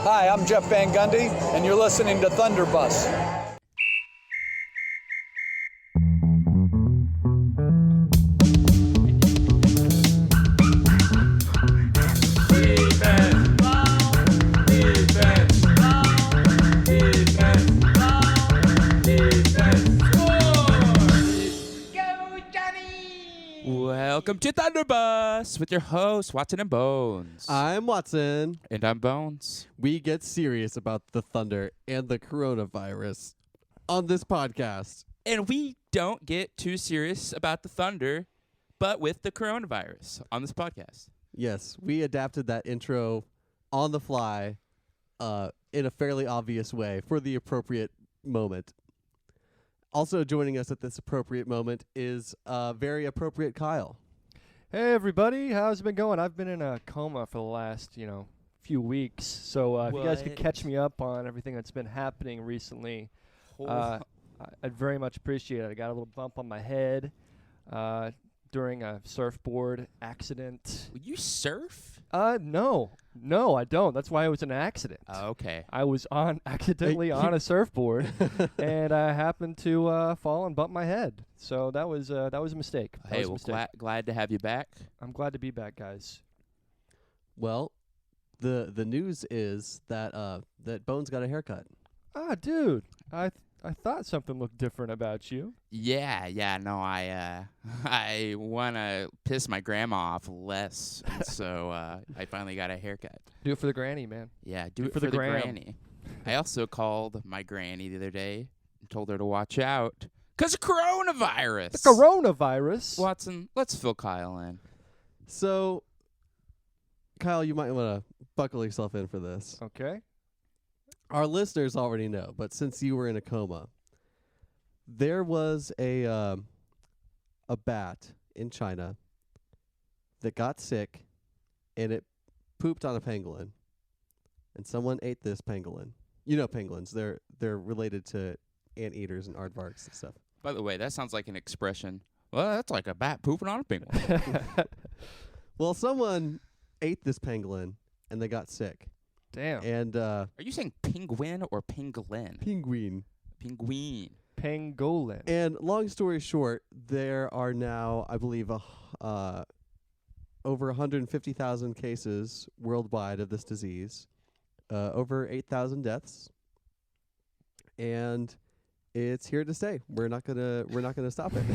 Hi, I'm Jeff Van Gundy, and you're listening to Thunderbus. Welcome to Thunderbus with your hosts, Watson and Bones. I'm Watson. And I'm Bones. We get serious about the thunder and the coronavirus on this podcast. And we don't get too serious about the thunder, but with the coronavirus on this podcast. Yes, we adapted that intro on the fly in a fairly obvious way for the appropriate moment. Also joining us at this appropriate moment is very appropriate Kyle. Hey everybody, how's it been going? I've been in a coma for the last, few weeks. So if you guys could catch me up on everything that's been happening recently, I'd very much appreciate it. I got a little bump on my head during a surfboard accident. You surf? No, I don't. That's why it was an accident. Oh, okay. I was accidentally on a surfboard, and I happened to fall and bump my head. So that was a mistake. Hey, glad to have you back. I'm glad to be back, guys. Well, the news is that that Bones got a haircut. Ah, dude, I thought something looked different about you. Yeah, no, I want to piss my grandma off less, and so I finally got a haircut. Do it for the granny, man. Yeah, do it for the granny. I also called my granny the other day and told her to watch out because of coronavirus. The coronavirus? Watson, let's fill Kyle in. So, Kyle, you might want to buckle yourself in for this. Okay. Our listeners already know, but since you were in a coma, there was a bat in China that got sick, and it pooped on a pangolin, and someone ate this pangolin. You know penguins; they're related to anteaters and aardvarks and stuff. By the way, that sounds like an expression. Well, that's like a bat pooping on a penguin. Well, someone ate this pangolin, and they got sick. Damn. And are you saying penguin or pangolin? Penguin. Penguin. Pangolin. And long story short, there are now, I believe, over 150,000 cases worldwide of this disease, over 8,000 deaths, and it's here to stay. We're not gonna stop it.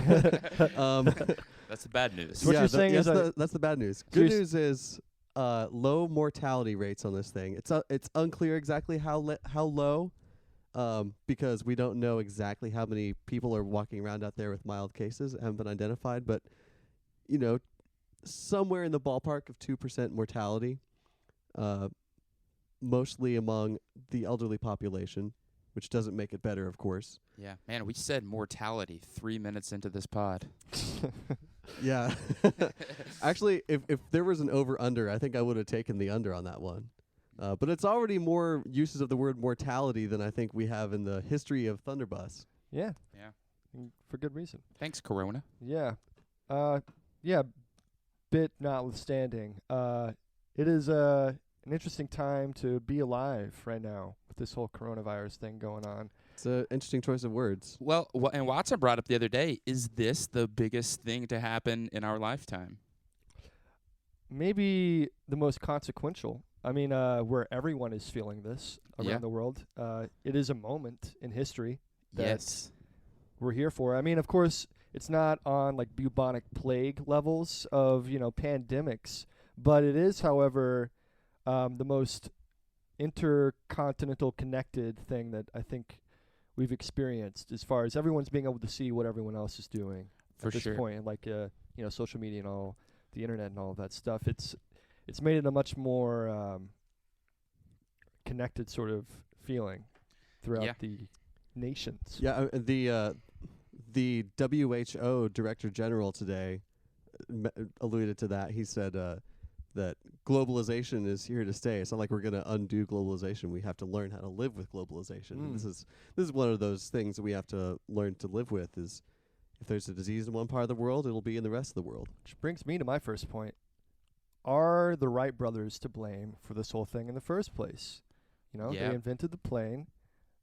That's the bad news. So what you're saying is that's the bad news. Good news is low mortality rates on this thing. It's unclear exactly how low, because we don't know exactly how many people are walking around out there with mild cases that haven't been identified. But somewhere in the ballpark of 2% mortality, mostly among the elderly population, which doesn't make it better, of course. Yeah, man, we said mortality 3 minutes into this pod. Yeah. Actually, if there was an over-under, I think I would have taken the under on that one. But it's already more uses of the word mortality than I think we have in the history of Thunderbus. Yeah. Yeah. For good reason. Thanks, Corona. Yeah. Bit notwithstanding, it is an interesting time to be alive right now with this whole coronavirus thing going on. It's an interesting choice of words. Well, and Watson brought up the other day, is this the biggest thing to happen in our lifetime? Maybe the most consequential. I mean, where everyone is feeling this around the world. It is a moment in history that we're here for. I mean, of course, it's not on like bubonic plague levels of, pandemics, but it is, however, the most intercontinental connected thing that I think we've experienced, as far as everyone's being able to see what everyone else is doing For at this sure. point, and like social media and all the internet and all of that stuff. It's made it a much more connected sort of feeling throughout the nations. Yeah, the WHO Director General today alluded to that. He said that globalization is here to stay. It's not like we're going to undo globalization. We have to learn how to live with globalization. And this is one of those things that we have to learn to live with. Is if there's a disease in one part of the world, it'll be in the rest of the world. Which brings me to my first point. Are the Wright brothers to blame for this whole thing in the first place? You know, Yeah. they invented the plane.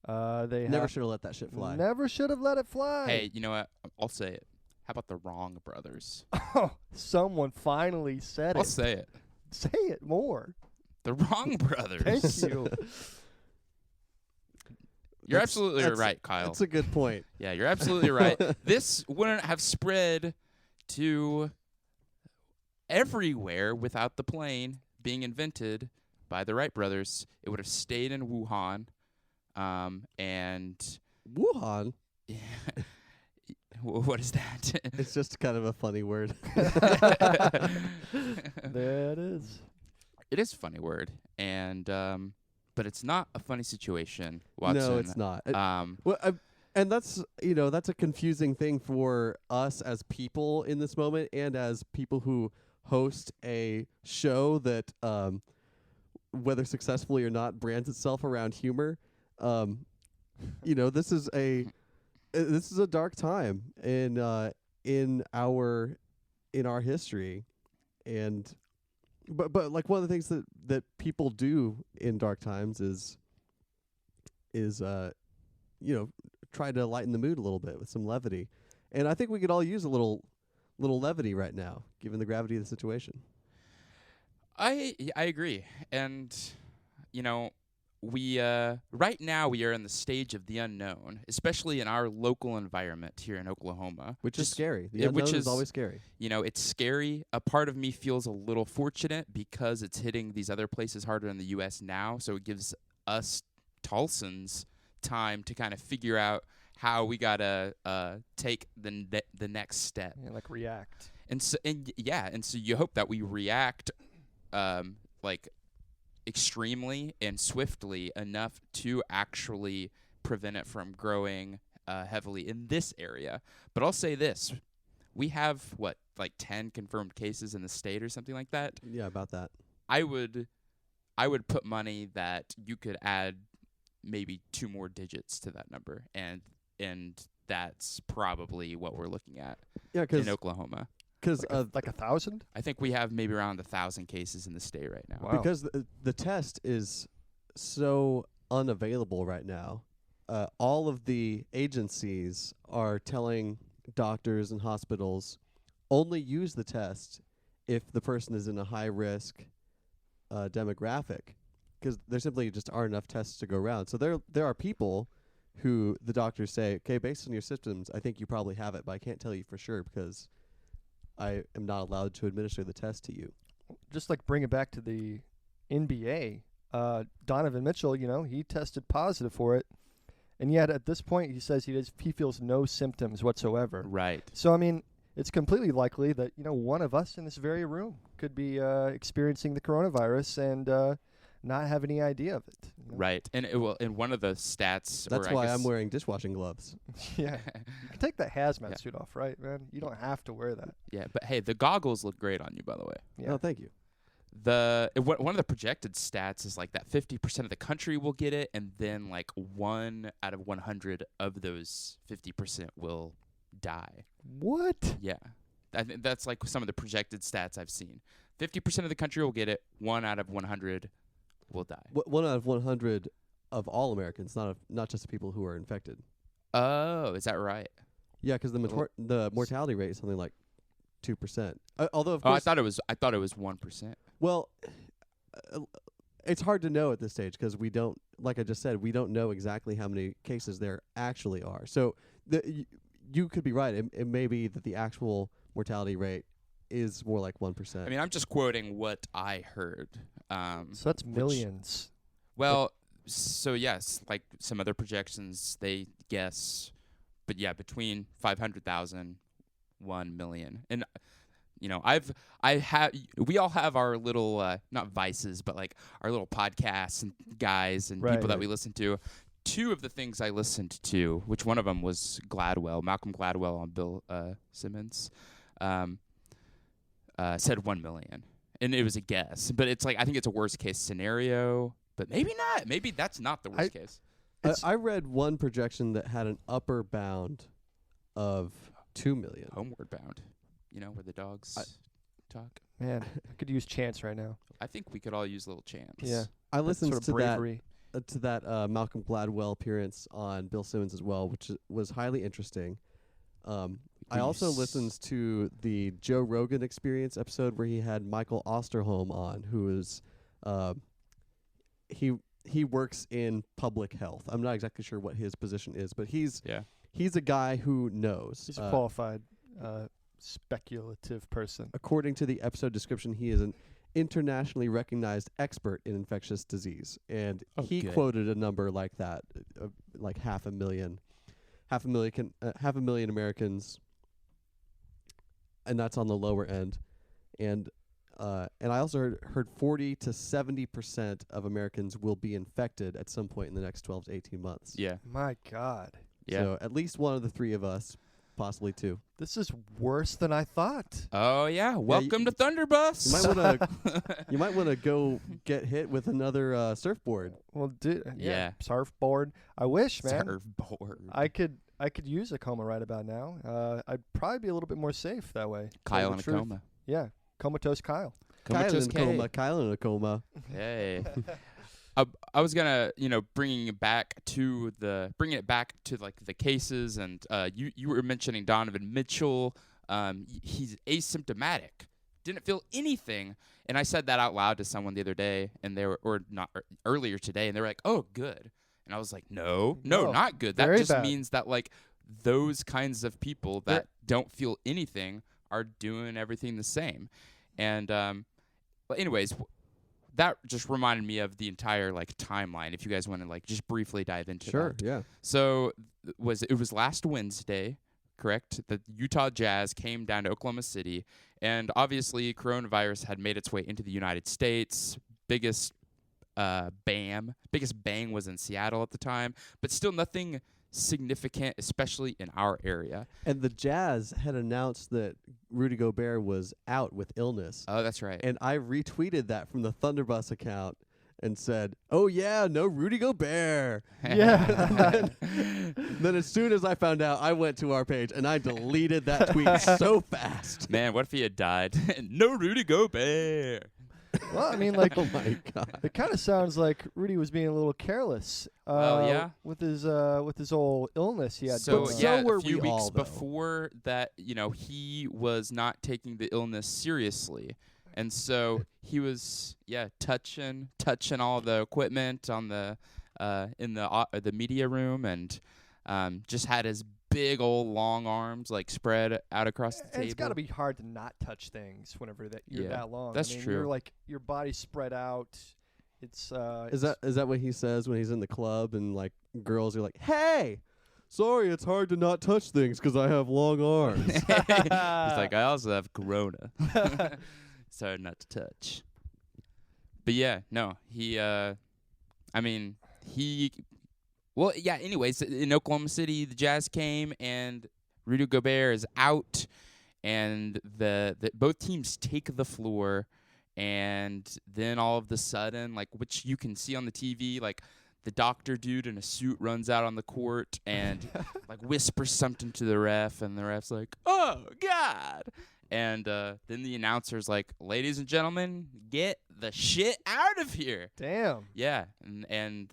They Never should have let that shit fly. Never should have let it fly. Hey, you know what? I'll say it. How about the Wrong brothers? Oh, someone finally said I'll it. say it. Say it more. The Wrong brothers. Thank you. You're absolutely right, Kyle. That's a good point. Yeah, you're absolutely right. This wouldn't have spread to everywhere without the plane being invented by the Wright brothers. It would have stayed in Wuhan. And Wuhan. yeah, what is that? It's just kind of a funny word. There it is. It is a funny word, and but it's not a funny situation, Watson. No, it's not. Well, and that's that's a confusing thing for us as people in this moment, and as people who host a show that, whether successfully or not, brands itself around humor. This is a dark time in our history, and but like one of the things that people do in dark times is try to lighten the mood a little bit with some levity, and I think we could all use a little levity right now, given the gravity of the situation. I agree, and we right now we are in the stage of the unknown, especially in our local environment here in Oklahoma, Which is scary. The unknown is always scary. It's scary. A part of me feels a little fortunate because it's hitting these other places harder in the U.S. now, so it gives us Tulsans time to kind of figure out how we gotta take the next step. Yeah, like react. And so you hope that we react extremely and swiftly enough to actually prevent it from growing heavily in this area. But I'll say this. We have, 10 confirmed cases in the state or something like that? Yeah, about that. I would put money that you could add maybe 2 more digits to that number, and that's probably what we're looking at in Oklahoma. Because like 1,000? I think we have maybe around 1,000 cases in the state right now. Wow. Because the test is so unavailable right now. All of the agencies are telling doctors and hospitals only use the test if the person is in a high-risk demographic, because there simply just aren't enough tests to go around. So there are people who the doctors say, okay, based on your symptoms, I think you probably have it, but I can't tell you for sure because I am not allowed to administer the test to you. Just like bring it back to the NBA, Donovan Mitchell, he tested positive for it, and yet at this point he says he feels no symptoms whatsoever. Right. So I mean, it's completely likely that one of us in this very room could be experiencing the coronavirus and not have any idea of it. Right. And in one of the stats, that's why I'm wearing dishwashing gloves. Yeah. You can take that hazmat suit off, right, man? You don't have to wear that. Yeah, but hey, the goggles look great on you, by the way. Yeah. Oh, thank you. One of the projected stats is that 50% of the country will get it, and then 1 out of 100 of those 50% will die. What? Yeah. I think that's some of the projected stats I've seen. 50% of the country will get it, 1 out of 100 will die. 1 out of 100 of all Americans, not just the people who are infected. Oh, is that right? Yeah, because the mortality rate is something like 2%. Although, of course, I thought it was 1%. Well, it's hard to know at this stage because we don't, like I just said, we don't know exactly how many cases there actually are. So you could be right. It may be that the actual mortality rate is more like 1%. I mean, I'm just quoting what I heard. So that's millions. Well, so yes, some other projections, they guess, but yeah, between 500,000, 1 million. And we all have our little not vices, but our little podcasts and guys and people that we listen to. 2 of the things I listened to, which one of them was Malcolm Gladwell on Bill Simmons, said 1 million. And it was a guess, but it's I think it's a worst case scenario, but maybe not. Maybe that's not the worst case. I read one projection that had an upper bound of 2 million. Homeward Bound, where the dogs talk. Man, I could use chants right now. I think we could all use little chants. Yeah. I listened sort of to bravery. to that Malcolm Gladwell appearance on Bill Simmons as well, which was highly interesting. I also listened to the Joe Rogan Experience episode where he had Michael Osterholm on, who is he works in public health. I'm not exactly sure what his position is, but he's a guy who knows. He's a qualified speculative person. According to the episode description, he is an internationally recognized expert in infectious disease, and he quoted a number like that, like half a million Americans, and that's on the lower end, and I also heard 40 to 70% of Americans will be infected at some point in the next 12 to 18 months. Yeah. My God. Yeah. So at least one of the three of us, possibly two. This is worse than I thought. Oh yeah. Welcome to Thunderbus. You might want to go get hit with another surfboard. Well, yeah. Surfboard. I wish, man. Surfboard. I could use a coma right about now. I'd probably be a little bit more safe that way. Kyle in a coma. Yeah. Comatose Kyle. Kyle in a coma. Kyle in a coma. Hey. I was gonna, bringing it back to like the cases, and you were mentioning Donovan Mitchell. He's asymptomatic, didn't feel anything, and I said that out loud to someone the other day, and they were, or not earlier today, and they were like, "Oh, good," and I was like, "No, not good. That just means that like those kinds of people that don't feel anything are doing everything the same," and but anyways. That just reminded me of the entire like timeline. If you guys want to like just briefly dive into that. Sure, yeah. So it was last Wednesday, correct? The Utah Jazz came down to Oklahoma City, and obviously coronavirus had made its way into the United States. Biggest bang was in Seattle at the time, but still nothing significant, especially in our area. And the Jazz had announced that Rudy Gobert was out with illness. Oh, that's right. And I retweeted that from the Thunderbus account and said, "Oh yeah, no Rudy Gobert." Yeah. Then as soon as I found out, I went to our page and I deleted that tweet so fast. Man, what if he had died? No Rudy Gobert. Well, I mean, like, oh my God, it kind of sounds like Rudy was being a little careless. With his old illness he had. So so were a few we weeks all, though. before that, he was not taking the illness seriously, and so he was touching all the equipment on the in the media room, and just had his big old long arms like spread out across the table. It's got to be hard to not touch things whenever that you're that long. That's true. You're like your body's spread out. It's is that what he says when he's in the club and like girls are like, "Hey, sorry, it's hard to not touch things because I have long arms." He's like, "I also have corona. It's hard not to touch." But yeah, no, Well, yeah, anyways, in Oklahoma City, the Jazz came, and Rudy Gobert is out, and the both teams take the floor, and then all of the sudden, like, which you can see on the TV, like, the doctor dude in a suit runs out on the court and, like, whispers something to the ref, and the ref's like, "Oh, God!" And then the announcer's like, "Ladies and gentlemen, get the shit out of here." Damn. Yeah, and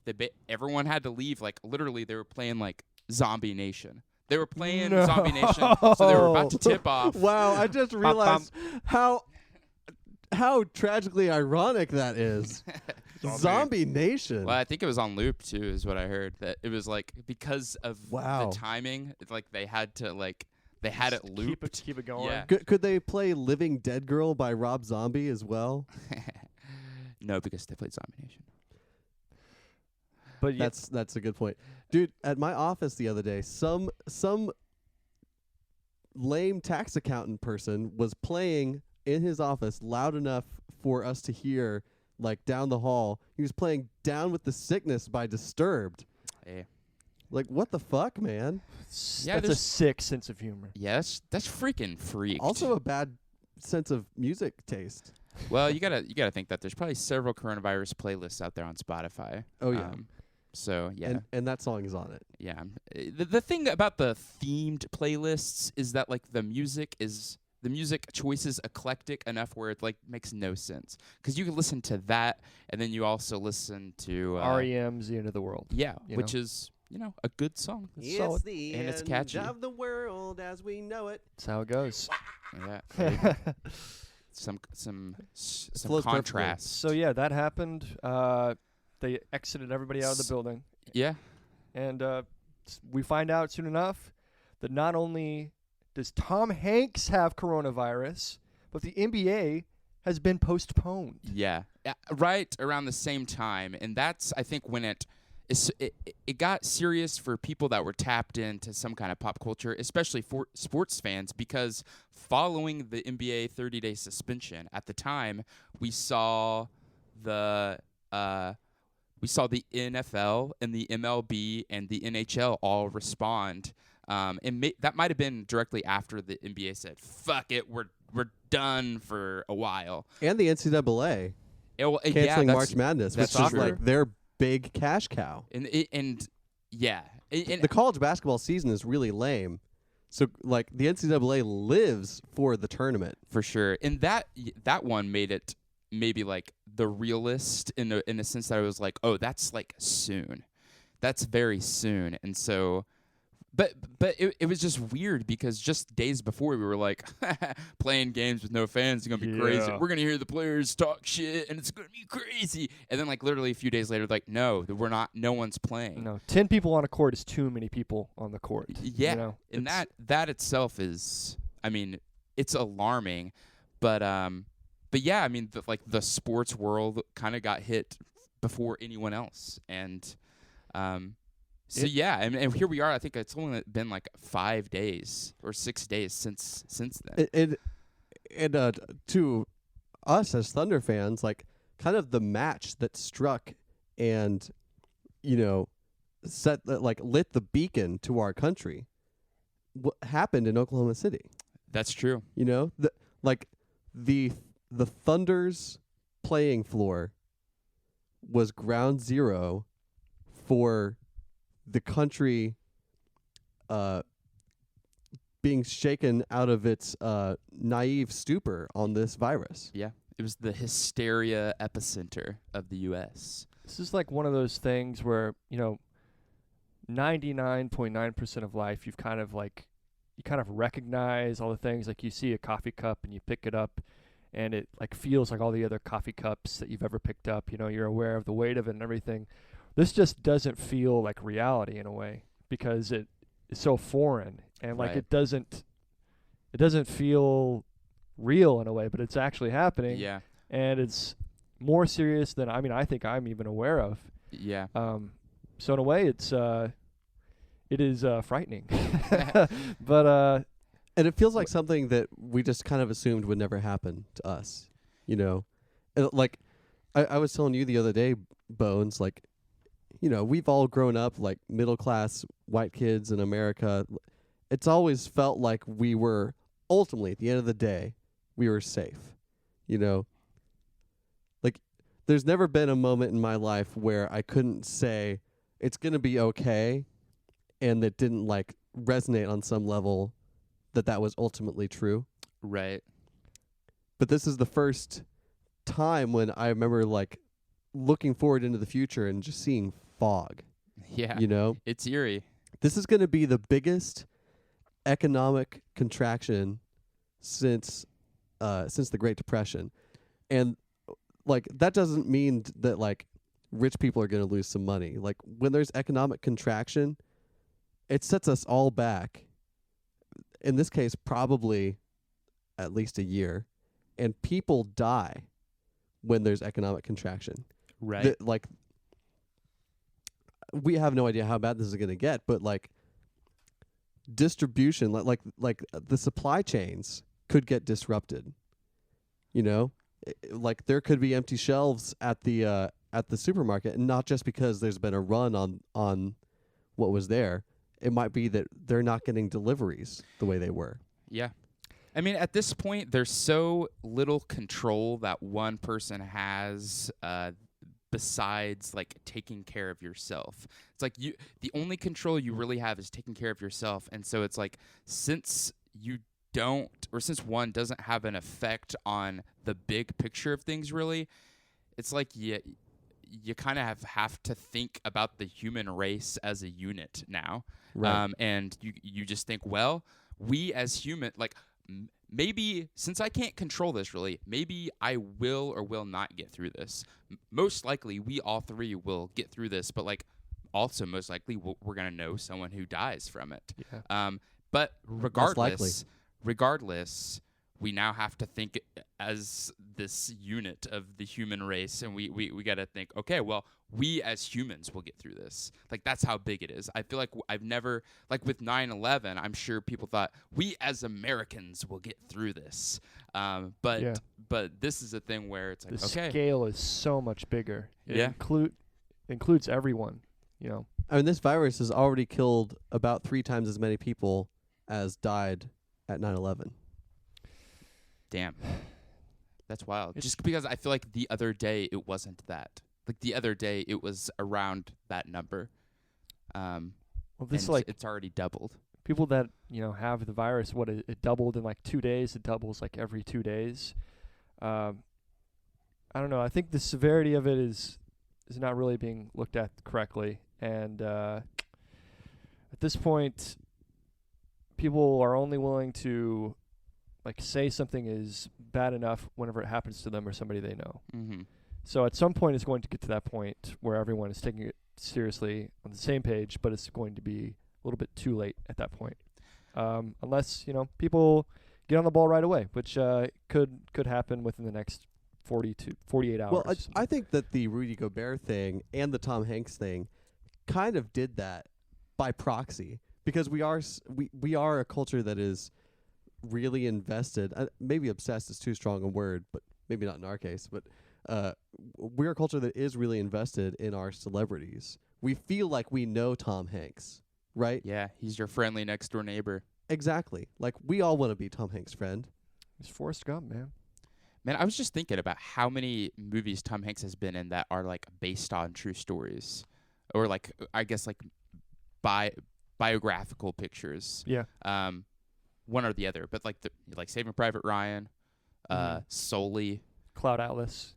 everyone had to leave. Like, literally, they were playing, like, Zombie Nation. They were playing Zombie Nation, so they were about to tip off. Wow, I just realized how tragically ironic that is. Zombie Nation. Well, I think it was on loop, too, is what I heard. That it was, like, because of the timing, it's like they had to, like, they had it looped. Keep it going. Yeah. Could they play Living Dead Girl by Rob Zombie as well? No, because they played Zombie Nation. But that's a good point. Dude, at my office the other day, some lame tax accountant person was playing in his office loud enough for us to hear, like, down the hall. He was playing Down with the Sickness by Disturbed. Hey. Like, what the fuck, man? Yeah, that's a sick sense of humor. Yes, that's freaking freaked. Also a bad sense of music taste. Well, you gotta think that there's probably several coronavirus playlists out there on Spotify. Oh yeah. So yeah, and that song is on it. Yeah. The thing about the themed playlists is that, like, the music is the music choice is eclectic enough where it like makes no sense. Because you can listen to that, and then you also listen to REM's "The End of the World." Yeah, which is a good song. It's solid. the And it's end catchy. of the world as we know it. That's how it goes. Yeah, some Flows perfectly. contrast. So yeah, that happened. They exited everybody out of the building. Yeah, And we find out soon enough that not only does Tom Hanks have coronavirus, but the NBA has been postponed. yeah, right around the same time, and that's I think when it got serious for people that were tapped into some kind of pop culture, especially for sports fans, because following the NBA 30-day suspension, at the time we saw the NFL and the MLB and the NHL all respond, and that might have been directly after the NBA said, "Fuck it, we're done for a while." And the NCAA Canceling March Madness, which is true. like their big cash cow. And The college basketball season is really lame. So like the NCAA lives for the tournament. for sure, and that one made it maybe like the realist in the sense that it was like, oh, that's like soon, that's very soon, and so. But it was just weird because just days before we were like, playing games with no fans is going to be crazy. We're going to hear the players talk shit and it's going to be crazy. And then like literally a few days later, like, no, we're not, no one's playing. No, 10 people on a court is too many people on the court. Yeah. And that itself is, I mean, it's alarming, but yeah, I mean, the sports world kind of got hit before anyone else. And, so yeah, and here we are. I think it's only been like 5 days or 6 days since then. And to us as Thunder fans, like kind of the match that struck and set lit the beacon to our country. What happened in Oklahoma City? That's true. The Thunder's playing floor was ground zero for the country being shaken out of its naive stupor on this virus. Yeah. It was the hysteria epicenter of the U.S. This is like one of those things where, 99.9% of life you kind of recognize all the things. Like you see a coffee cup and you pick it up and it like feels like all the other coffee cups that you've ever picked up. You're aware of the weight of it and everything. This just doesn't feel like reality in a way because it is so foreign and like Right. it doesn't feel real in a way, but it's actually happening. Yeah. And it's more serious than I think I'm even aware of. Yeah. So in a way, it is frightening, but And it feels like something that we just kind of assumed would never happen to us, Like, I was telling you the other day, Bones, like, we've all grown up like middle-class white kids in America. It's always felt like we were, ultimately, at the end of the day, we were safe, Like, there's never been a moment in my life where I couldn't say, it's going to be okay, and that didn't, like, resonate on some level that was ultimately true. Right. But this is the first time when I remember, like, looking forward into the future and just seeing fog. Yeah. It's eerie. This is going to be the biggest economic contraction since the Great Depression. And like that doesn't mean that like rich people are going to lose some money. Like when there's economic contraction, it sets us all back. In this case, probably at least a year, and people die when there's economic contraction. Right. Like, we have no idea how bad this is going to get, but like distribution, like the supply chains could get disrupted. Like there could be empty shelves at the supermarket, and not just because there's been a run on what was there. It might be that they're not getting deliveries the way they were. Yeah. I mean, at this point, there's so little control that one person has besides, like, taking care of yourself. It's like the only control you really have is taking care of yourself. And so it's like, since you one doesn't have an effect on the big picture of things really, it's like you kind of have to think about the human race as a unit now. Right. And you just think, well, we as human, like maybe since I can't control this really, maybe I will or will not get through this. Most likely we all three will get through this, but like also most likely we're going to know someone who dies from it. Yeah. But regardless, we now have to think as this unit of the human race, and we got to think, okay, well, we as humans will get through this. Like, that's how big it is. I feel like I've never, like with 9/11, I'm sure people thought, we as Americans will get through this. But this is a thing where it's like, the okay. scale is so much bigger. It Yeah. includes everyone, you know. I mean, this virus has already killed about 3 times as many people as died at 9/11. Damn. That's wild. Just because I feel like the other day it wasn't that. Like the other day it was around that number. Well, this and it's already doubled. People that, you know, have the virus, it doubled in like 2 days. It doubles like every 2 days. I don't know. I think the severity of it is not really being looked at correctly. And at this point, people are only willing to like say something is bad enough whenever it happens to them or somebody they know. Mm-hmm. So at some point it's going to get to that point where everyone is taking it seriously on the same page, but it's going to be a little bit too late at that point. Unless, you know, people get on the ball right away, which could happen within the next 40 to 48 hours. Well, I think that the Rudy Gobert thing and the Tom Hanks thing kind of did that by proxy, because we are a culture that is really invested. Maybe obsessed is too strong a word, but maybe not in our case. But we're a culture that is really invested in our celebrities. We feel like we know Tom Hanks, right? Yeah, he's your friendly next door neighbor. Exactly. Like, we all want to be Tom Hanks' friend. He's Forrest Gump, man. Man, I was just thinking about how many movies Tom Hanks has been in that are like based on true stories, or like I guess like biographical pictures. Yeah. One or the other, but like Saving Private Ryan, Sully, Cloud Atlas,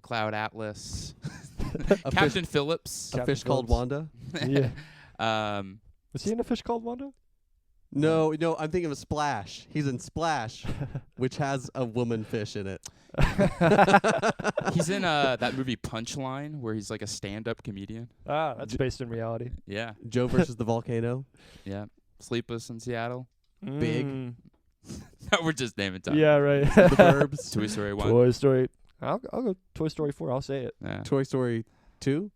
Captain Phillips, A Fish Called Wanda. Yeah. Was he in A Fish Called Wanda? No, I'm thinking of Splash. He's in Splash, which has a woman fish in it. He's in that movie Punchline, where he's like a stand-up comedian. Ah, that's based in reality. Yeah. Joe versus the Volcano. Yeah. Sleepless in Seattle. Big. No, we're just naming time. Yeah, right. The Burbs. Toy Story 1. Toy Story. I'll go Toy Story 4. I'll say it. Yeah. Toy Story 2.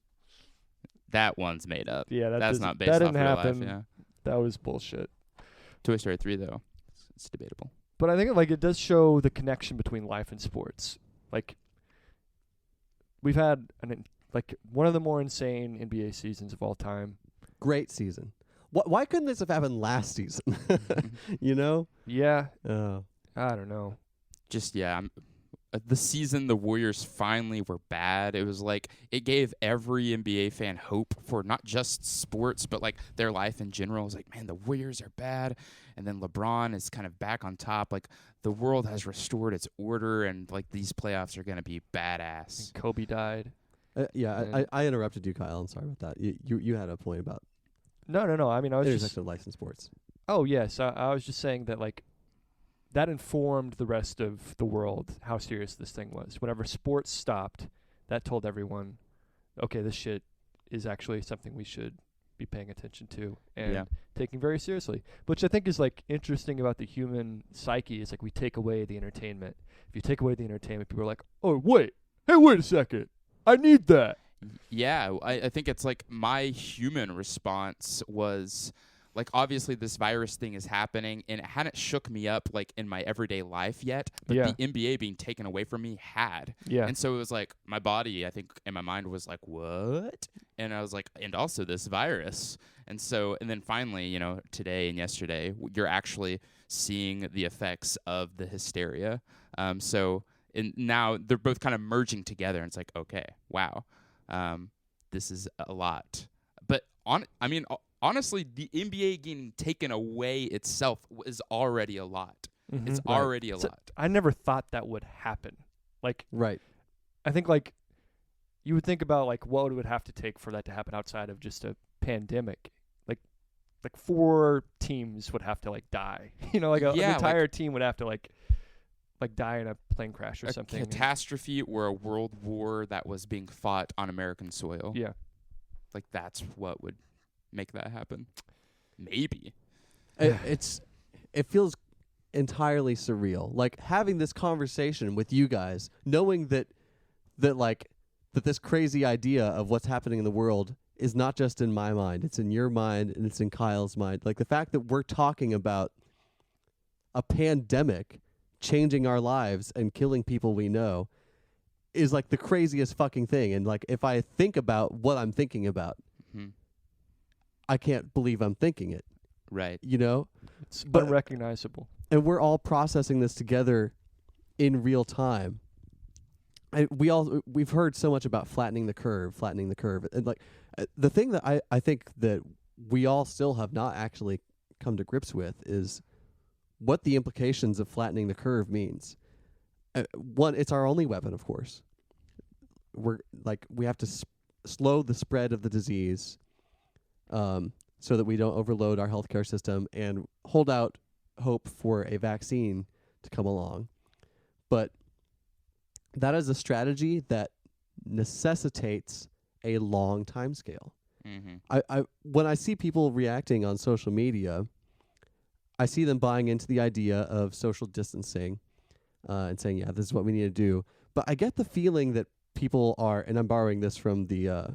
That one's made up. Yeah, that's not based that off didn't real happen. life. Yeah. That was bullshit. Toy Story 3 though, it's debatable. But I think like it does show the connection between life and sports. Like we've had one of the more insane NBA seasons of all time. Great season. Why couldn't this have happened last season? You know? Yeah. Oh. I don't know. Just the season the Warriors finally were bad. It was like it gave every NBA fan hope for not just sports but like their life in general. It was like, man, the Warriors are bad, and then LeBron is kind of back on top. Like the world has restored its order, and like these playoffs are gonna be badass. And Kobe died. I interrupted you, Kyle. I'm sorry about that. You had a point about No. I mean, I was just intersection of licensed sports. Oh yes, I was just saying that like that informed the rest of the world how serious this thing was. Whenever sports stopped, that told everyone, okay, this shit is actually something we should be paying attention to and taking very seriously. Which I think is like interesting about the human psyche is like we take away the entertainment. If you take away the entertainment, people are like, oh wait a second, I need that. Yeah, I think it's like my human response was like, obviously this virus thing is happening and it hadn't shook me up like in my everyday life yet, but the NBA being taken away from me had. Yeah. And so it was like my body, I think, and my mind was like, what? And I was like, and also this virus. And then finally, you know, today and yesterday, you're actually seeing the effects of the hysteria. And now they're both kind of merging together, and it's like, okay, wow. This is a lot. But honestly, the NBA getting taken away itself is already a lot. It's already a lot. I never thought that would happen. Like, right. I think like you would think about like what it would have to take for that to happen outside of just a pandemic. Like 4 teams would have to like die. You know, like an entire team would have to like die in a plane crash or something. A catastrophe or a world war that was being fought on American soil. Yeah. Like that's what would make that happen. Maybe. It feels entirely surreal. Like having this conversation with you guys, knowing that this crazy idea of what's happening in the world is not just in my mind, it's in your mind and it's in Kyle's mind. Like the fact that we're talking about a pandemic changing our lives and killing people we know is like the craziest fucking thing. And like if I think about what I'm thinking about, I can't believe I'm thinking it. Right. You know? It's unrecognizable. And we're all processing this together in real time. We've heard so much about flattening the curve. And like the thing that I think that we all still have not actually come to grips with is what the implications of flattening the curve means. One, it's our only weapon, of course. We have to slow the spread of the disease, so that we don't overload our healthcare system and hold out hope for a vaccine to come along. But that is a strategy that necessitates a long time scale. I when I see people reacting on social media, I see them buying into the idea of social distancing and saying, yeah, this is what we need to do. But I get the feeling that people are, and I'm borrowing this from the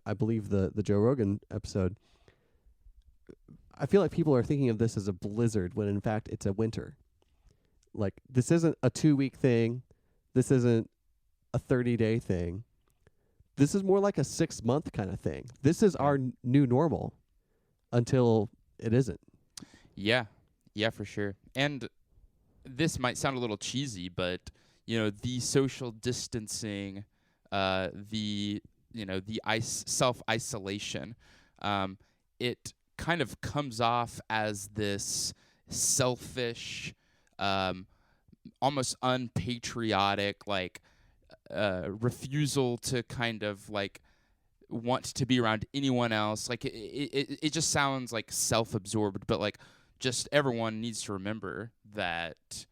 I believe the Joe Rogan episode, I feel like people are thinking of this as a blizzard when in fact it's a winter. Like this isn't a 2-week thing. This isn't a 30-day thing. This is more like a 6-month kind of thing. This is our new normal until it isn't. Yeah, for sure. And this might sound a little cheesy, but the social distancing, the self-isolation, it kind of comes off as this selfish, almost unpatriotic, refusal to kind of want to be around anyone else. Like it just sounds like self-absorbed, but like just everyone needs to remember that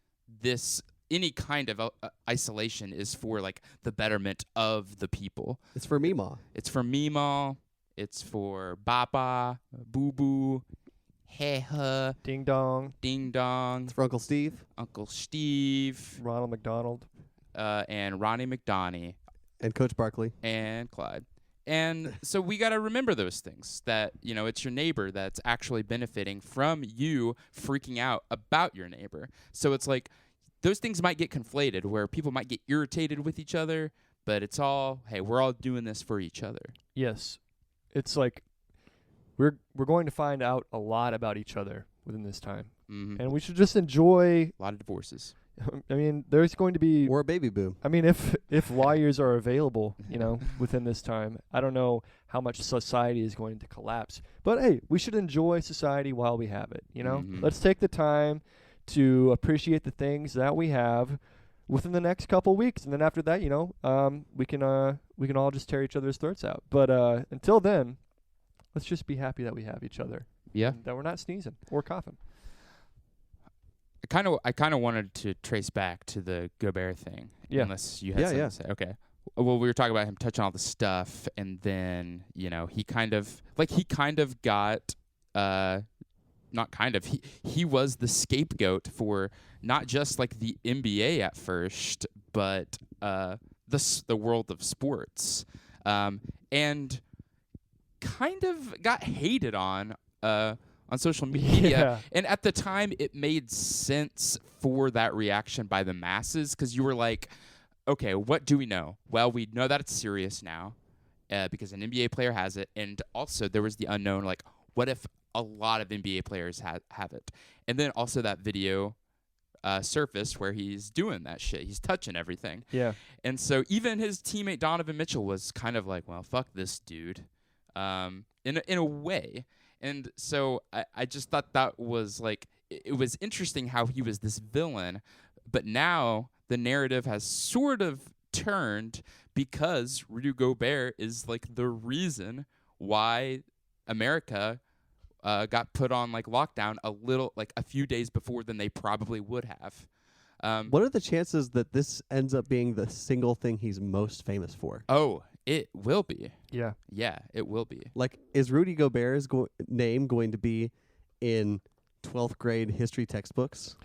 any kind of isolation is for like the betterment of the people. It's for Meemaw. It's for Meemaw. It's for Baba, Boo Boo, Heh, Ding Dong. Ding Dong. It's for Uncle Steve. Uncle Steve. Ronald McDonald. And Ronnie McDonnie. And Coach Barkley. And Clyde. And so we got to remember those things, that, it's your neighbor that's actually benefiting from you freaking out about your neighbor. So it's like those things might get conflated where people might get irritated with each other, but it's all, hey, we're all doing this for each other. Yes. It's like we're going to find out a lot about each other within this time. Mm-hmm. And we should just enjoy. A lot of divorces. I mean, there's going to be... Or a baby boom. I mean, if lawyers are available, within this time, I don't know how much society is going to collapse. But, hey, we should enjoy society while we have it, Mm-hmm. Let's take the time to appreciate the things that we have within the next couple weeks. And then after that, we can all just tear each other's throats out. But until then, let's just be happy that we have each other. Yeah. That we're not sneezing or coughing. I kind of wanted to trace back to the Gobert thing. Yeah. Unless you had something to say. Okay. Well, we were talking about him touching all the stuff, and then, he kind of got, he was the scapegoat for not just like the NBA at first, but the world of sports, and kind of got hated on social media. Yeah. And at the time, it made sense for that reaction by the masses, because you were like, okay, what do we know? Well, we know that it's serious now because an NBA player has it. And also there was the unknown, like, what if a lot of NBA players have it? And then also that video surfaced where he's doing that shit. He's touching everything. Yeah. And so even his teammate Donovan Mitchell was kind of like, well, fuck this dude, in a way. And so I just thought that was like it was interesting how he was this villain, but now the narrative has sort of turned because Rudy Gobert is like the reason why America got put on like lockdown a few days before than they probably would have. What are the chances that this ends up being the single thing he's most famous for? Oh, it will be. Yeah. Yeah, it will be. Like, is Rudy Gobert's name going to be in 12th grade history textbooks?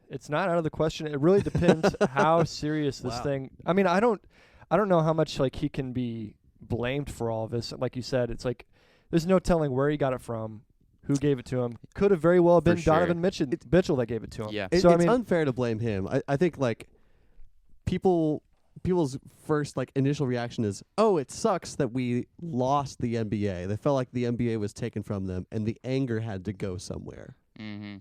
It's not out of the question. It really depends how serious this thing. I mean, I don't know how much like he can be blamed for all of this. Like you said, it's like there's no telling where he got it from, who gave it to him. Could have very well been Donovan Mitchell that gave it to him. Yeah. So it's unfair to blame him. I think like people's first like initial reaction is, oh, it sucks that we lost the NBA. They felt like the NBA was taken from them, and the anger had to go somewhere. Mm-hmm.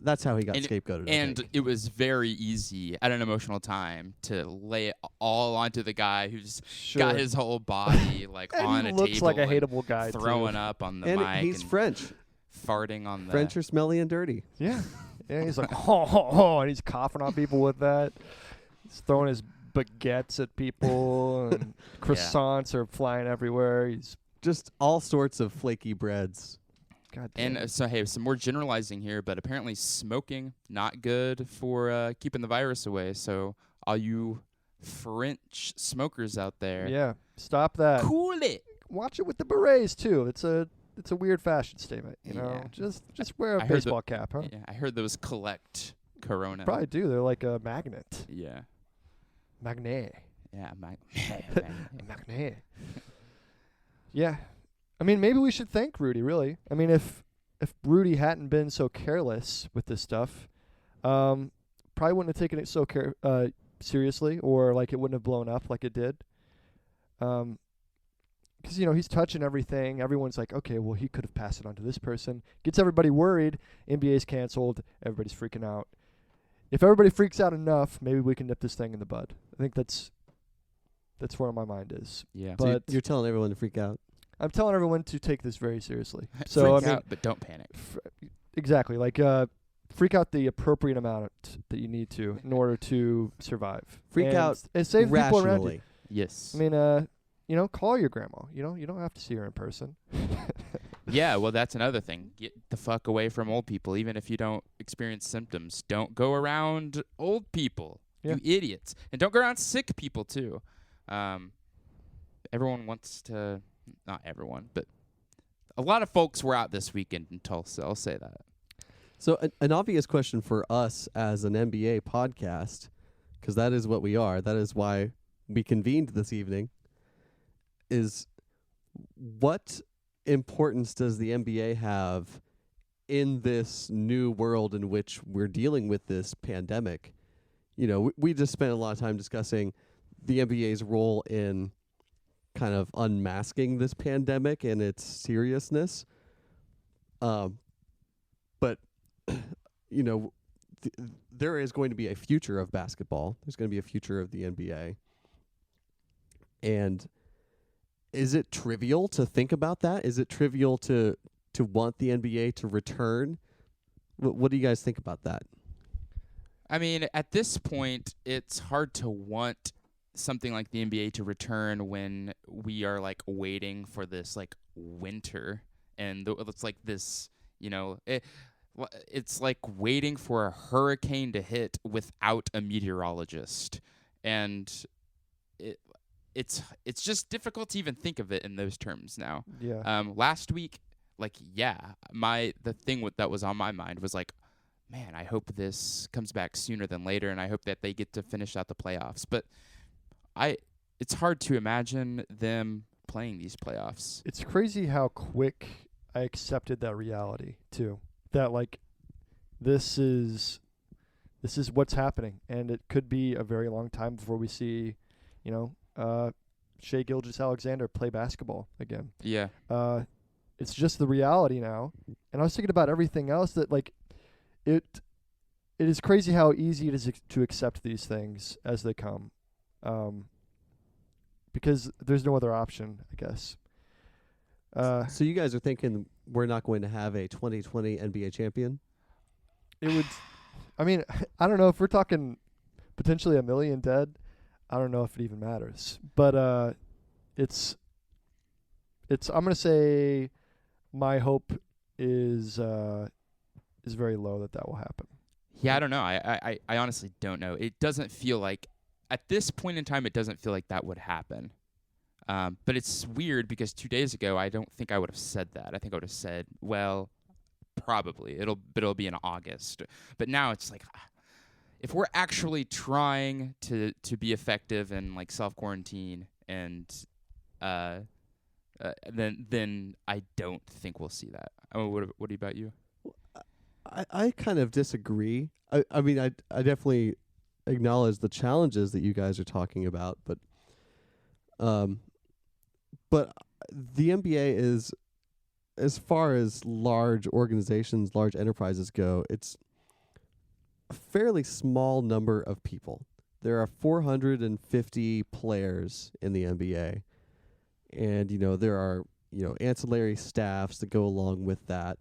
That's how he got scapegoated. And it was very easy at an emotional time to lay it all onto the guy who's got his whole body like on a table. Looks like a hateable guy, throwing up on the and mic. He's French. Farting on the French are smelly and dirty. Yeah. Yeah, he's like, oh, and he's coughing on people with that. He's throwing his baguettes at people, and croissants are flying everywhere. He's just all sorts of flaky breads. God damn. And so, hey, some more generalizing here, but apparently smoking, not good for keeping the virus away. So all you French smokers out there. Yeah, stop that. Cool it. Watch it with the berets, too. It's a weird fashion statement, you know. Just wear a baseball cap, huh? Yeah, I heard those collect Corona. Probably do. They're like a magnet. Yeah. Magnet. Yeah, Magnet. Yeah. I mean, maybe we should thank Rudy, really. I mean, if Rudy hadn't been so careless with this stuff, probably wouldn't have taken it so seriously, or like it wouldn't have blown up like it did. Because, you know, he's touching everything. Everyone's like, okay, well, he could have passed it on to this person. Gets everybody worried. NBA's canceled. Everybody's freaking out. If everybody freaks out enough, maybe we can nip this thing in the bud. I think that's where my mind is. Yeah. But so you're telling everyone to freak out? I'm telling everyone to take this very seriously. So freak out, but don't panic. Exactly. Like, freak out the appropriate amount that you need to in order to survive. Freak out and save the people around you. Yes. I mean, you know, call your grandma. You don't have to see her in person. Yeah, well, that's another thing. Get the fuck away from old people, even if you don't experience symptoms. Don't go around old people, you idiots. And don't go around sick people, too. Everyone wants to... Not everyone, but a lot of folks were out this weekend in Tulsa. I'll say that. So an obvious question for us as an NBA podcast, because that is what we are, that is why we convened this evening, is what importance does the NBA have in this new world in which we're dealing with this pandemic? You know, we just spent a lot of time discussing the NBA's role in kind of unmasking this pandemic and its seriousness. But, you know, there is going to be a future of basketball. There's going to be a future of the NBA. And is it trivial to think about that? Is it trivial to want the NBA to return? What do you guys think about that? I mean, at this point, it's hard to want something like the NBA to return when we are like waiting for this like winter, and it's like this, you know, it's like waiting for a hurricane to hit without a meteorologist, and it's just difficult to even think of it in those terms now. Yeah. Last week, like, the thing that was on my mind was like, man, I hope this comes back sooner than later, and I hope that they get to finish out the playoffs. But it's hard to imagine them playing these playoffs. It's crazy how quick I accepted that reality too. That like this is what's happening, and it could be a very long time before we see, you know, Shai Gilgeous-Alexander play basketball again. Yeah. It's just the reality now. And I was thinking about everything else that like it is crazy how easy it is to accept these things as they come. Because there's no other option, I guess. So you guys are thinking we're not going to have a 2020 NBA champion? It would. I mean, I don't know if we're talking potentially a million dead. I don't know if it even matters. But it's. I'm gonna say, my hope is very low that will happen. Yeah, I don't know. I honestly don't know. It doesn't feel like, at this point in time, it doesn't feel like that would happen. But it's weird because 2 days ago, I don't think I would have said that. I think I would have said, well, probably. It'll be in August. But now it's like, if we're actually trying to be effective and like self-quarantine and then I don't think we'll see that. What about you? I kind of disagree. I mean, I definitely acknowledge the challenges that you guys are talking about, but the NBA is, as far as large organizations, large enterprises go, it's a fairly small number of people. There are 450 players in the NBA, and there are ancillary staffs that go along with that.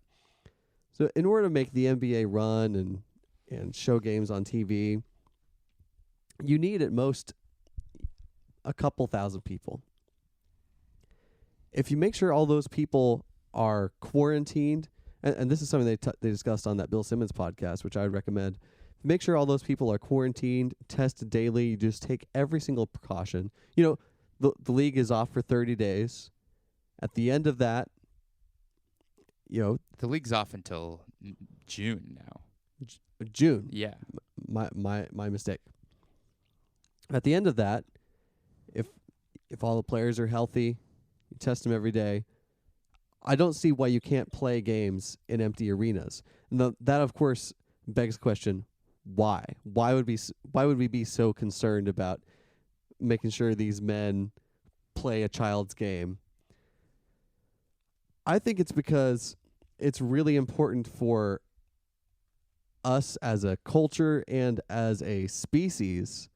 So in order to make the NBA run and show games on TV, you need at most a couple thousand people. If you make sure all those people are quarantined, and this is something they discussed on that Bill Simmons podcast, which I would recommend. Make sure all those people are quarantined, tested daily. You just take every single precaution. The league is off for 30 days. At the end of that, the league's off until June now. June. Yeah. My mistake. At the end of that, if all the players are healthy, you test them every day, I don't see why you can't play games in empty arenas. And that of course begs the question, why? Why would we be so concerned about making sure these men play a child's game? I think it's because it's really important for us as a culture and as a species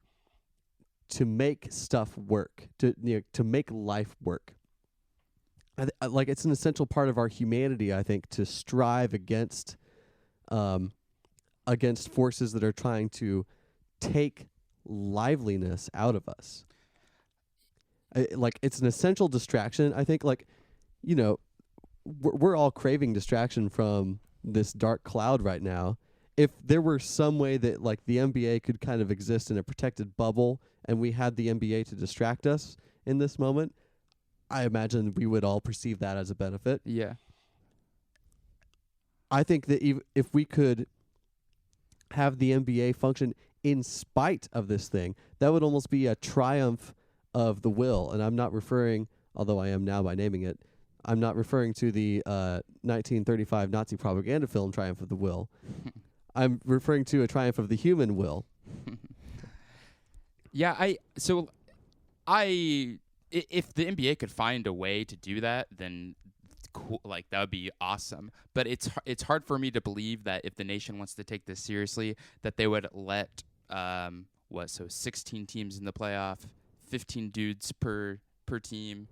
to make stuff work, to make life work. Like, it's an essential part of our humanity, I think, to strive against forces that are trying to take liveliness out of us. It's an essential distraction. I think, we're all craving distraction from this dark cloud right now. If there were some way that the NBA could kind of exist in a protected bubble and we had the NBA to distract us in this moment, I imagine we would all perceive that as a benefit. Yeah. I think that if we could have the NBA function in spite of this thing, that would almost be a triumph of the will. And I'm not referring, although I am now by naming it, I'm not referring to the 1935 Nazi propaganda film Triumph of the Will. I'm referring to a triumph of the human will. Yeah, if the NBA could find a way to do that, then cool, that would be awesome. But it's hard for me to believe that if the nation wants to take this seriously, that they would let 16 teams in the playoff, 15 dudes per team.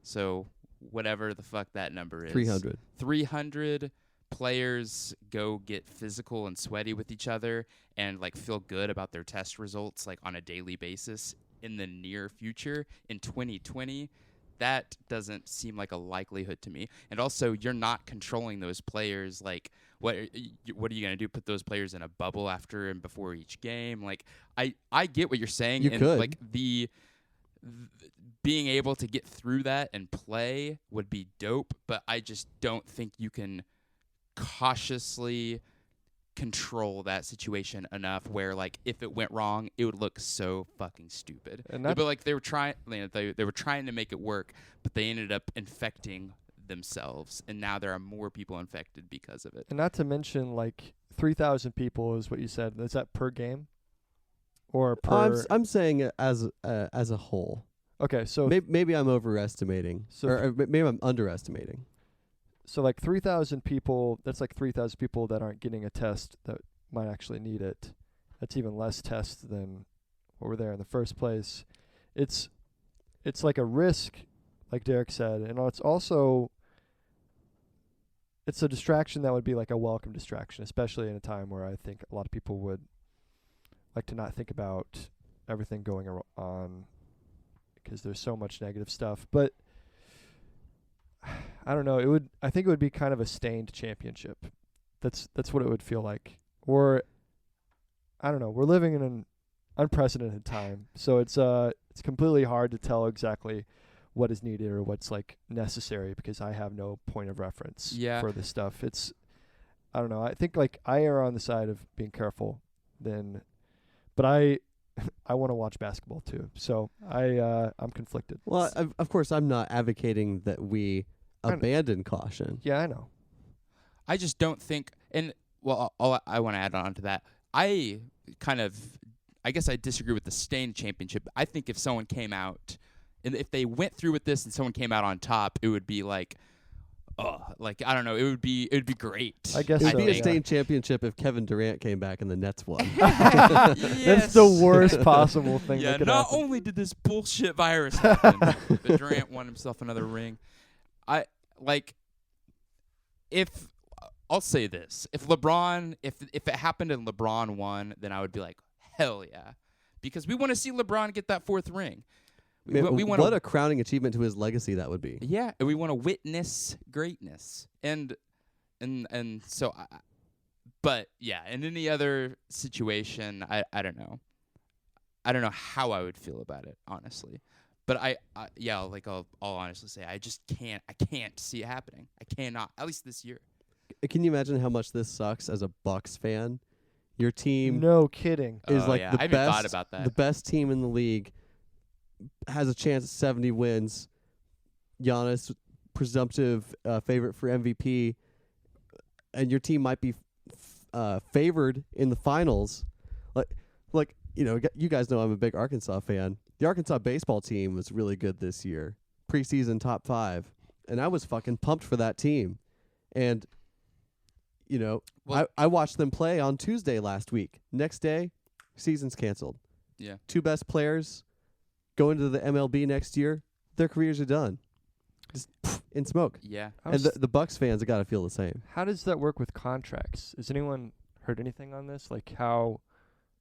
So whatever the fuck that number is. 300. 300 players go get physical and sweaty with each other and feel good about their test results on a daily basis in the near future in 2020. That doesn't seem like a likelihood to me. And also, you're not controlling those players. What are you going to do? Put those players in a bubble after and before each game? I get what you're saying. You could. The being able to get through that and play would be dope, but I just don't think you can cautiously control that situation enough where if it went wrong, it would look so fucking stupid. And but they were trying, they were trying to make it work, but they ended up infecting themselves, and now there are more people infected because of it. And not to mention 3,000 people is what you said. Is that per game, or per? I'm saying it as a whole. Okay, so maybe I'm overestimating, or maybe I'm underestimating. So 3,000 people, that's 3,000 people that aren't getting a test that might actually need it. That's even less tests than what were there in the first place. It's a risk, like Derek said, and it's also it's a distraction that would be like a welcome distraction, especially in a time where I think a lot of people would like to not think about everything going on because there's so much negative stuff. But I don't know. I think it would be kind of a stained championship. That's what it would feel like. Or I don't know. We're living in an unprecedented time, so it's completely hard to tell exactly what is needed or what's like necessary because I have no point of reference for this stuff. I don't know. I think like I err on the side of being careful but I want to watch basketball too. So I'm conflicted. Well, of course, I'm not advocating that we abandon caution. Yeah, I know. I just don't think, and well, I want to add on to that. I guess I disagree with the stained championship. I think if someone came out, and if they went through with this and someone came out on top, it would be like, I don't know, it would be great. I guess it would be a yeah. stained championship if Kevin Durant came back and the Nets won. Yes. That's the worst possible thing. Yeah, that could not happen. only did this bullshit virus happen, but Durant won himself another ring. I'll say this: if it happened and LeBron won, then I would be like, hell yeah, because we want to see LeBron get that 4th ring. What a crowning achievement to his legacy that would be. Yeah, and we want to witness greatness, and so, but yeah, in any other situation, I don't know. I don't know how I would feel about it, honestly. But I'll honestly say I just can't. I can't see it happening. I cannot. At least this year. Can you imagine how much this sucks as a Bucks fan? Your team, no kidding, is like the I haven't best. thought about that. The best team in the league has a chance at 70 wins. Giannis, presumptive favorite for MVP, and your team might be favored in the finals. Like you guys know I'm a big Arkansas fan. The Arkansas baseball team was really good this year, preseason top 5, and I was fucking pumped for that team. And I watched them play on Tuesday last week. Next day, season's canceled. Yeah. 2 best players go into the MLB next year. Their careers are done. Just in smoke. Yeah. And the Bucks fans have got to feel the same. How does that work with contracts? Has anyone heard anything on this? Like how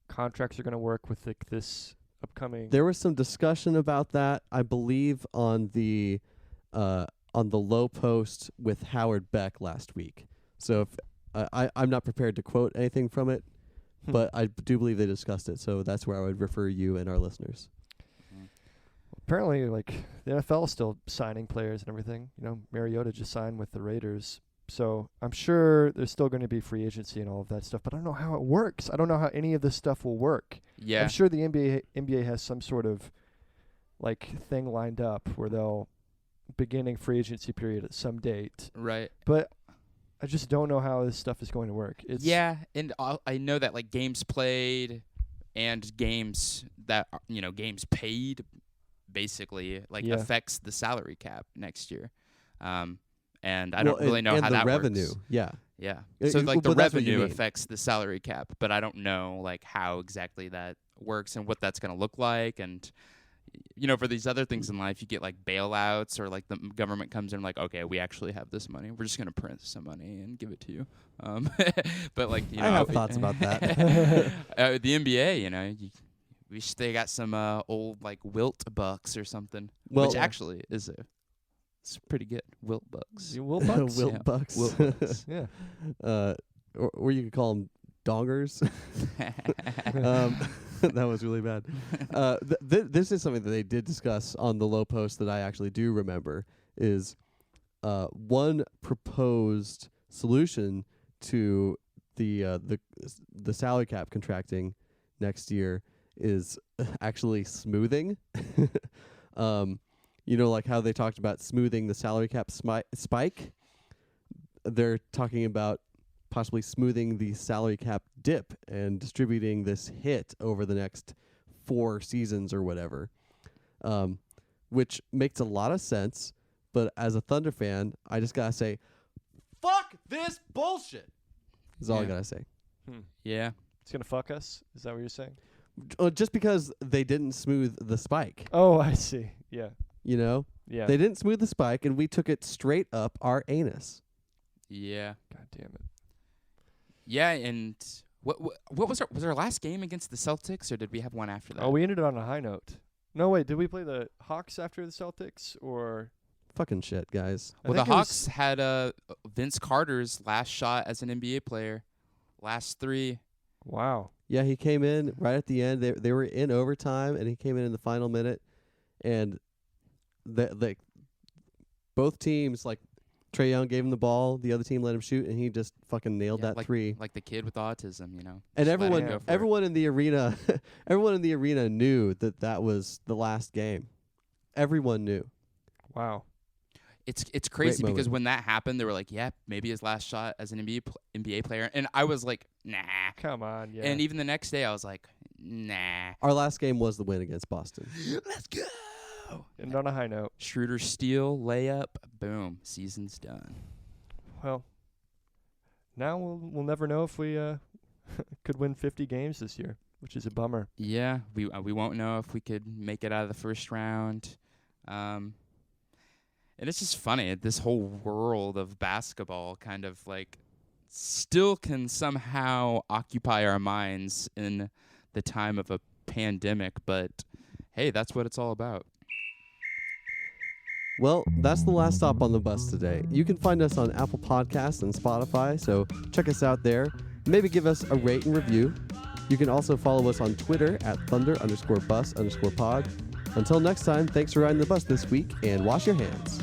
contracts are going to work with this upcoming? There was some discussion about that, I believe, on the low post with Howard Beck last week. So if I'm not prepared to quote anything from it, but I do believe they discussed it. So that's where I would refer you and our listeners. Apparently, like the NFL is still signing players and everything. Mariota just signed with the Raiders, so I'm sure there's still going to be free agency and all of that stuff. But I don't know how it works. I don't know how any of this stuff will work. Yeah. I'm sure the NBA has some sort of like thing lined up where they'll beginning free agency period at some date. Right. But I just don't know how this stuff is going to work. And I know that like games played and games that games paid basically affects the salary cap next year. And I don't really know how that revenue. works. Yeah. Yeah. So Well, the that's what you revenue mean. affects the salary cap, but I don't know like how exactly that works and what that's going to look like. And for these other things in life, you get like bailouts or like the government comes in like, okay, we actually have this money. We're just going to print some money and give it to you. But like, I have thoughts about that. The NBA, you wish they got some old like Wilt bucks or something, which actually is it's pretty good. Wilt bucks. Wilt bucks? Wilt Yeah. bucks. Wilt bucks. Yeah. Or you could call them dongers. That was really bad. This is something that they did discuss on the low post that I actually do remember is one proposed solution to the salary cap contracting next year is actually smoothing. Like how they talked about smoothing the salary cap spike. They're talking about possibly smoothing the salary cap dip and distributing this hit over the next 4 seasons or whatever, which makes a lot of sense. But as a Thunder fan, I just gotta say, fuck this bullshit. Is all I gotta say. Yeah. It's gonna fuck us. Is that what you're saying? Just because they didn't smooth the spike. Oh, I see. Yeah. Yeah. They They didn't smooth the spike, and we took it straight up our anus. Yeah. God damn it. Yeah, and what was our last game against the Celtics, or did we have one after that? Oh, we ended on a high note. No, wait, did we play the Hawks after the Celtics, or? Fucking shit, guys. Well, the Hawks had Vince Carter's last shot as an NBA player, last 3. Wow. Yeah, he came in right at the end. They were in overtime, and he came in the final minute, and both teams, like, Trae Young gave him the ball, the other team let him shoot, and he just fucking nailed that like, 3. Like the kid with autism, you know. And Just let him go for it. everyone in the arena, everyone in the arena knew that was the last game. Everyone knew. Wow. It's crazy because when that happened, they were like, "Yeah, maybe his last shot as an NBA player," and I was like, "Nah." Come on, yeah. And even the next day, I was like, "Nah." Our last game was the win against Boston. Let's go. And on a high note. Schroeder steal, layup, boom, season's done. Well, now we'll never know if we could win 50 games this year, which is a bummer. Yeah, we won't know if we could make it out of the first round. And it's just funny, this whole world of basketball kind of like still can somehow occupy our minds in the time of a pandemic, but hey, that's what it's all about. Well, that's the last stop on the bus today. You can find us on Apple Podcasts and Spotify, so check us out there. Maybe give us a rate and review. You can also follow us on Twitter at Thunder_bus_pod. Until next time, thanks for riding the bus this week, and wash your hands.